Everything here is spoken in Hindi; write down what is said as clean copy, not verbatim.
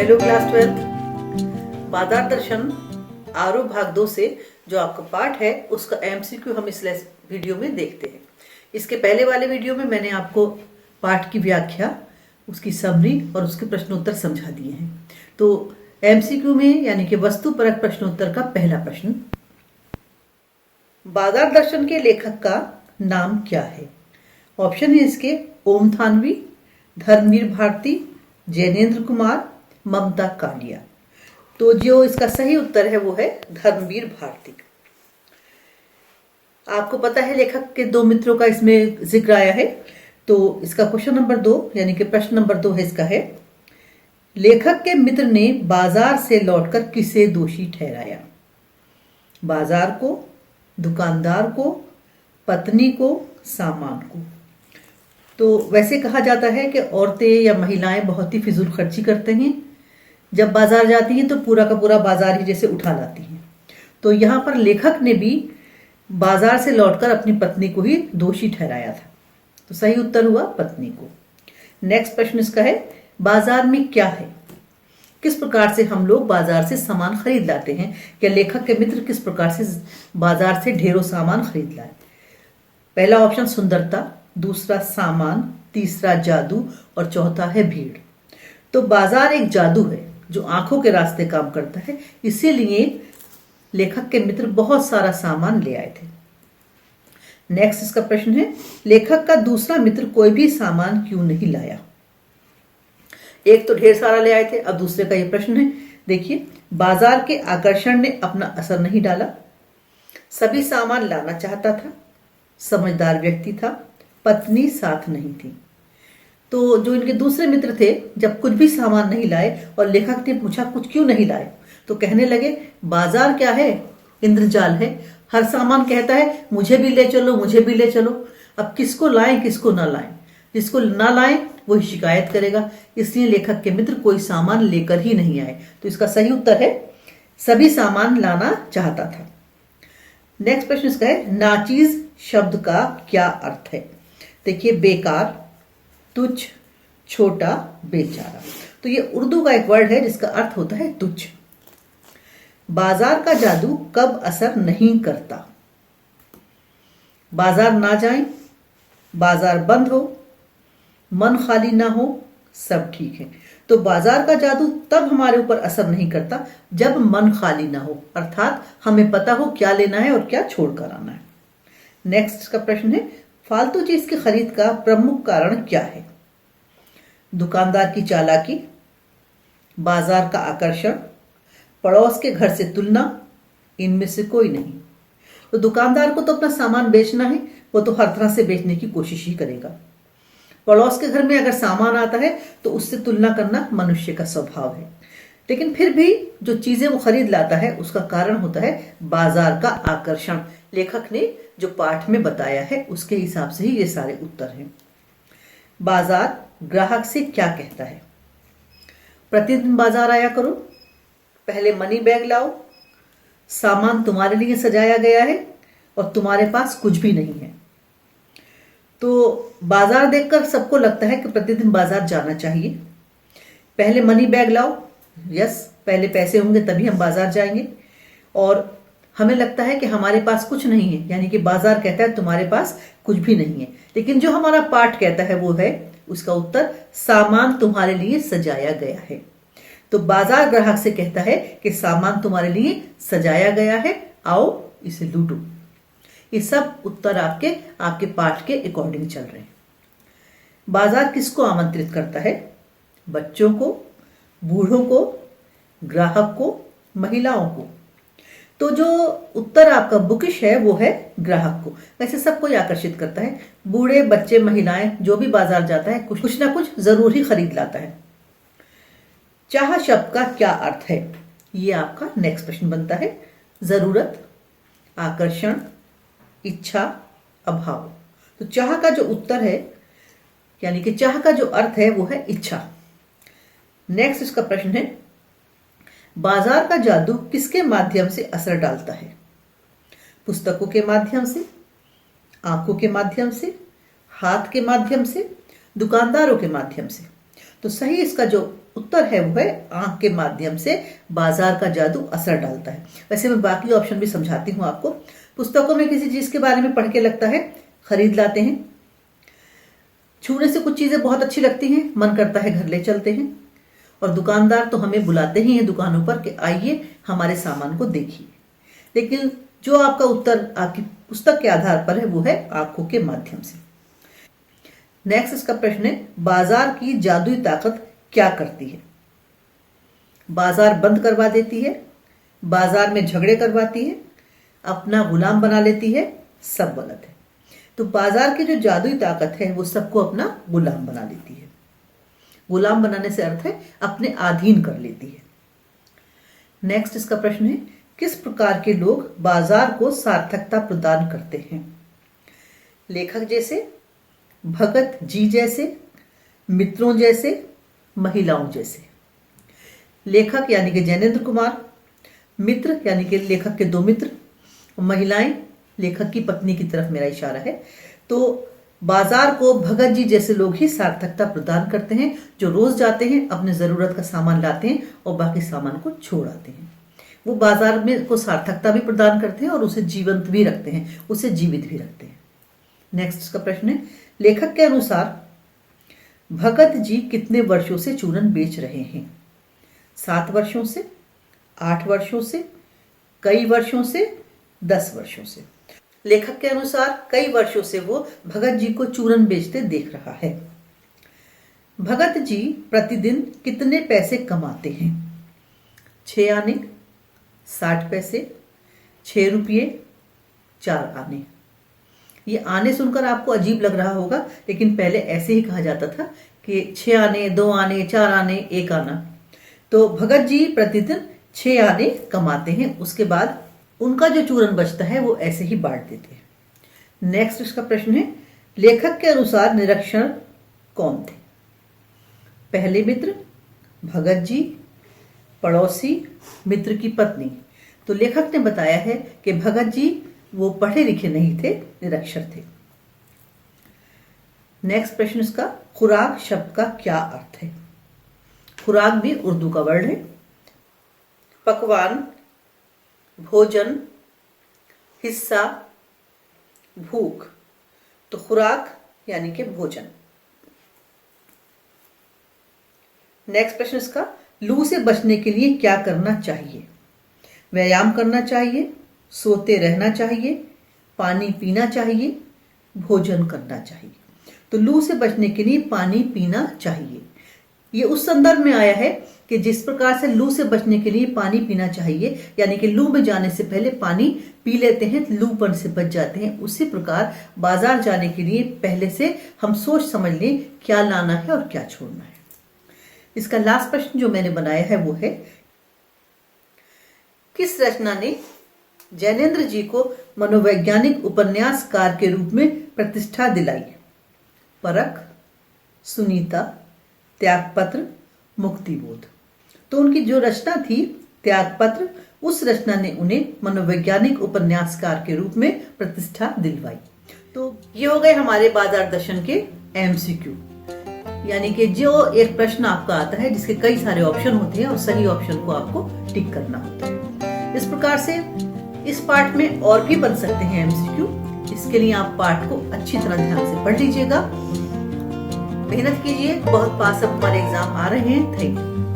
हेलो क्लास 12 बाजार दर्शन आरोप भाग 2 से जो आपका पाठ है उसका एमसीक्यू हम इस वीडियो में देखते हैं। इसके पहले वाले वीडियो में मैंने आपको पाठ की व्याख्या, उसकी समरी और उसके प्रश्नोत्तर समझा दिए हैं। तो एमसीक्यू में यानी कि वस्तुपरक प्रश्नोत्तर का पहला प्रश्न, बाजार दर्शन के लेखक का नाम क्या है? ऑप्शन है इसके ओम थानवी, धर्मवीर भारती, जैनेन्द्र कुमार, ममता कालिया। तो जो इसका सही उत्तर है वो है धर्मवीर भारती। आपको पता है लेखक के दो मित्रों का इसमें जिक्र आया है। तो इसका क्वेश्चन नंबर 2 यानी कि प्रश्न नंबर 2 है इसका है, लेखक के मित्र ने बाजार से लौटकर किसे दोषी ठहराया? बाजार को, दुकानदार को, पत्नी को, सामान को। तो वैसे कहा जाता है कि औरतें या महिलाएं बहुत ही फिजूल खर्ची करते हैं। जब बाजार जाती हैं तो पूरा का पूरा बाजार ही जैसे उठा लाती हैं। तो यहाँ पर लेखक ने भी बाजार से लौटकर अपनी पत्नी को ही दोषी ठहराया था। तो सही उत्तर हुआ पत्नी को। नेक्स्ट प्रश्न इसका है, बाजार में क्या है? किस प्रकार से हम लोग बाजार से सामान खरीद लाते हैं? या लेखक के मित्र किस प्रकार से बाजार से ढेरों सामान खरीद लाए? पहला ऑप्शन सुंदरता, दूसरा सामान, तीसरा जादू और चौथा है भीड़। तो बाजार एक जादू है जो आंखों के रास्ते काम करता है, इसीलिए लेखक के मित्र बहुत सारा सामान ले आए थे। नेक्स्ट इसका प्रश्न है, लेखक का दूसरा मित्र कोई भी सामान क्यों नहीं लाया? एक तो ढेर सारा ले आए थे, अब दूसरे का ये प्रश्न है। देखिए, बाजार के आकर्षण ने अपना असर नहीं डाला, सभी सामान लाना चाहता था, समझदार व्यक्ति था, पत्नी साथ नहीं थी। तो जो इनके दूसरे मित्र थे, जब कुछ भी सामान नहीं लाए और लेखक ने पूछा कुछ क्यों नहीं लाए, तो कहने लगे बाजार क्या है, इंद्रजाल है, हर सामान कहता है मुझे भी ले चलो, मुझे भी ले चलो। अब किसको लाएं किसको ना लाएं? जिसको ना लाएं वही शिकायत करेगा, इसलिए लेखक के मित्र कोई सामान लेकर ही नहीं आए। तो इसका सही उत्तर है सभी सामान लाना चाहता था। नेक्स्ट प्रश्न इसका है, नाचीज शब्द का क्या अर्थ है? देखिए, बेकार, तुच्छ, छोटा, बेचारा। तो ये उर्दू का एक वर्ड है जिसका अर्थ होता है तुच्छ। बाजार का जादू कब असर नहीं करता? बाजार ना जाए, बाजार बंद हो, मन खाली ना हो, सब ठीक है। तो बाजार का जादू तब हमारे ऊपर असर नहीं करता जब मन खाली ना हो, अर्थात हमें पता हो क्या लेना है और क्या छोड़कर आना है। नेक्स्ट का प्रश्न है, फालतू चीज की खरीद का प्रमुख कारण क्या है? दुकानदार की चालाकी, बाजार का आकर्षण, पड़ोस के घर से तुलना, इनमें से कोई नहीं। तो दुकानदार को तो अपना सामान बेचना है, वो तो हर तरह से बेचने की कोशिश ही करेगा। पड़ोस के घर में अगर सामान आता है तो उससे तुलना करना मनुष्य का स्वभाव है, लेकिन फिर भी जो चीजें वो खरीद लाता है उसका कारण होता है बाजार का आकर्षण। लेखक ने जो पाठ में बताया है उसके हिसाब से ही ये सारे उत्तर हैं। बाजार ग्राहक से क्या कहता है? प्रतिदिन बाजार आया करो, पहले मनी बैग लाओ, सामान तुम्हारे लिए सजाया गया है और तुम्हारे पास कुछ भी नहीं है। तो बाजार देखकर सबको लगता है कि प्रतिदिन बाजार जाना चाहिए। पहले मनी बैग लाओ, यस, पहले पैसे होंगे तभी हम बाजार जाएंगे। और हमें लगता है कि हमारे पास कुछ नहीं है, यानी कि बाजार कहता है तुम्हारे पास कुछ भी नहीं है। लेकिन जो हमारा पाठ कहता है वो है उसका उत्तर, सामान तुम्हारे लिए सजाया गया है। तो बाजार ग्राहक से कहता है कि सामान तुम्हारे लिए सजाया गया है, आओ इसे लूटो। ये सब उत्तर आपके पाठ के अकॉर्डिंग चल रहे हैं। बाजार किसको आमंत्रित करता है? बच्चों को, बूढ़ों को, ग्राहक को, महिलाओं को। तो जो उत्तर आपका बुकिश है वो है ग्राहक को। वैसे सबको आकर्षित करता है, बूढ़े, बच्चे, महिलाएं, जो भी बाजार जाता है कुछ ना कुछ जरूर ही खरीद लाता है। चाह शब्द का क्या अर्थ है? ये आपका नेक्स्ट प्रश्न बनता है। जरूरत, आकर्षण, इच्छा, अभाव। तो चाह का जो उत्तर है यानी कि चाह का जो अर्थ है वो है इच्छा। नेक्स्ट इसका प्रश्न है, बाजार का जादू किसके माध्यम से असर डालता है? पुस्तकों के माध्यम से, आंखों के माध्यम से, हाथ के माध्यम से, दुकानदारों के माध्यम से। तो सही इसका जो उत्तर है वो है आंख के माध्यम से बाजार का जादू असर डालता है। वैसे मैं बाकी ऑप्शन भी समझाती हूँ आपको। पुस्तकों में किसी चीज के बारे में पढ़ के लगता है, खरीद लाते हैं। छूने से कुछ चीजें बहुत अच्छी लगती हैं, मन करता है घर ले चलते हैं। और दुकानदार तो हमें बुलाते ही हैं दुकानों पर कि आइए हमारे सामान को देखिए। लेकिन जो आपका उत्तर आपकी पुस्तक के आधार पर है वो है आंखों के माध्यम से। नेक्स्ट इसका प्रश्न है, बाजार की जादुई ताकत क्या करती है? बाजार बंद करवा देती है, बाजार में झगड़े करवाती है, अपना गुलाम बना लेती है, सब गलत है। तो बाजार की जो जादुई ताकत है वो सबको अपना गुलाम बना लेती है। गुलाम बनाने से अर्थ है अपने अधीन कर लेती है। नेक्स्ट इसका प्रश्न है, किस प्रकार के लोग बाजार को सार्थकता प्रदान करते हैं? लेखक जैसे, भगत जी जैसे, मित्रों जैसे, महिलाओं जैसे। लेखक यानी कि जैनेन्द्र कुमार, मित्र यानी कि लेखक के दो मित्र, महिलाएं लेखक की पत्नी की तरफ मेरा इशारा है। तो बाजार को भगत जी जैसे लोग ही सार्थकता प्रदान करते हैं, जो रोज जाते हैं, अपने जरूरत का सामान लाते हैं और बाकी सामान को छोड़ आते हैं। वो बाजार में को सार्थकता भी प्रदान करते हैं और उसे जीवंत भी रखते हैं, उसे जीवित भी रखते हैं। नेक्स्ट का प्रश्न है, लेखक के अनुसार भगत जी कितने वर्षों से चूरन बेच रहे हैं? 7 वर्षों से, 8 वर्षों से, कई वर्षों से, 10 वर्षों से। लेखक के अनुसार कई वर्षों से वो भगत जी को चूरन बेचते देख रहा है। भगत जी प्रतिदिन कितने पैसे कमाते हैं? 6 आने, 60 पैसे, 6 रुपये, 4 आने। ये आने सुनकर आपको अजीब लग रहा होगा, लेकिन पहले ऐसे ही कहा जाता था कि 6 आने, 2 आने, 4 आने, 1 आना। तो भगत जी प्रतिदिन 6 आने कमाते हैं, उसके बाद उनका जो चूरन बचता है वो ऐसे ही बांट देते हैं। नेक्स्ट इसका प्रश्न है, लेखक के अनुसार निरीक्षण कौन थे? पहले मित्र, भगत जी, पड़ोसी, मित्र की पत्नी। तो लेखक ने बताया है कि भगत जी वो पढ़े लिखे नहीं थे, निरक्षर थे। नेक्स्ट प्रश्न इसका, खुराक शब्द का क्या अर्थ है? खुराक भी उर्दू का वर्ड है। पकवान, भोजन, हिस्सा, भूख। तो खुराक यानी कि भोजन। नेक्स्ट प्रश्न इसका, लू से बचने के लिए क्या करना चाहिए? व्यायाम करना चाहिए, सोते रहना चाहिए, पानी पीना चाहिए, भोजन करना चाहिए। तो लू से बचने के लिए पानी पीना चाहिए। ये उस संदर्भ में आया है कि जिस प्रकार से लू से बचने के लिए पानी पीना चाहिए, यानी कि लू में जाने से पहले पानी पी लेते हैं, लूपन से बच जाते हैं, उसी प्रकार बाजार जाने के लिए पहले से हम सोच समझ लें क्या लाना है और क्या छोड़ना है। इसका लास्ट प्रश्न जो मैंने बनाया है वो है, किस रचना ने जैनेन्द्र जी को मनोवैज्ञानिक उपन्यासकार के रूप में प्रतिष्ठा दिलाई? परख, सुनीता, त्यागपत्र, मुक्तिबोध। तो उनकी जो रचना थी त्यागपत्र, उस रचना ने उन्हें मनोवैज्ञानिक उपन्यासकार के रूप में प्रतिष्ठा दिलवाई। तो ये हो गए हमारे बाजार दर्शन के एमसीक्यू, यानी कि जो एक प्रश्न आपका आता है जिसके कई सारे ऑप्शन होते हैं और सही ऑप्शन को आपको टिक करना होता है। इस प्रकार से इस पार्ट में और भी बन सकते हैं एमसीक्यू। इसके लिए आप पार्ट को अच्छी तरह ध्यान से पढ़ लीजिएगा, मेहनत कीजिए। बहुत पास अब हमारे एग्जाम आ रहे हैं। Thank you.